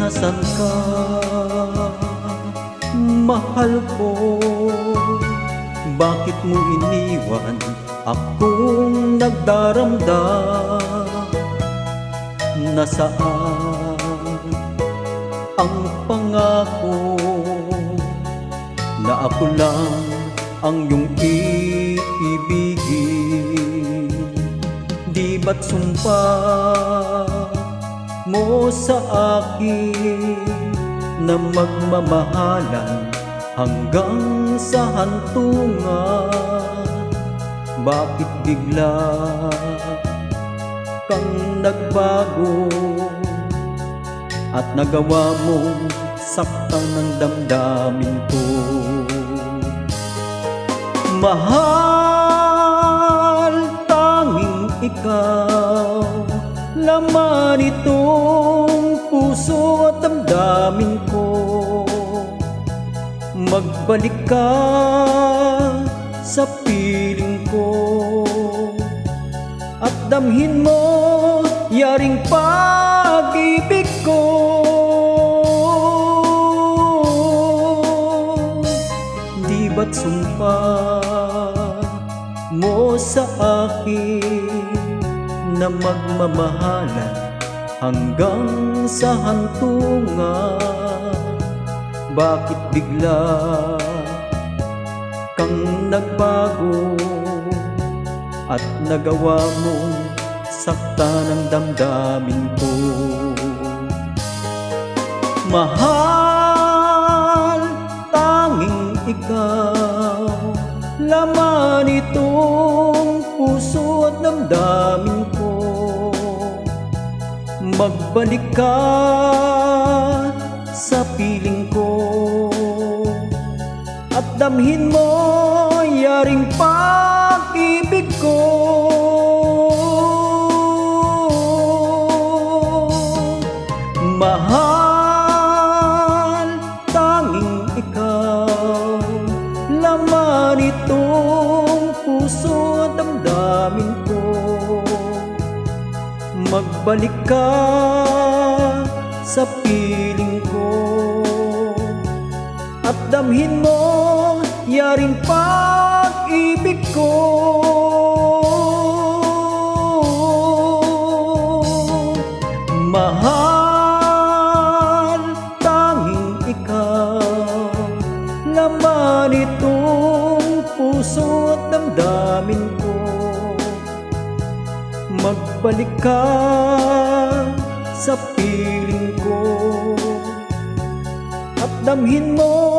nasan ka, mahal ko? Bakit mo iniwan akong nagdaramdam? Nasaan ang pangako na ako lang ang iyong iibigin? Di ba't sumpa mo sa akin na magmamahalan hanggang sa hantungan? Bakit bigla kang nagbago at nagawa mong saktan ng damdamin ko? Mahal, tanging ikaw, laman itong puso at damdamin ko. Magbalik ka sa piling ko at damhin mo yaring pag-ibig ko. Di ba't sumpa mo sa akin na magmamahalan hanggang sa hantungan? Bakit bigla kang nagbago at nagawa mong saktan ang damdamin ko? Mahal, tanging ikaw, laman itong puso at damdamin ko. Magbalik ka sa piling ko at damhin mo yaring pag-ibig ko. Mahal, tanging ikaw, laman itong puso at damdamin ko. Magbalik ka sa piling ko at damhin mo yaring pag-ibig ko. Mahal, tanging ikaw, laman itong puso at damdamin ko. Magbalik ka sa piling ko at damhin mo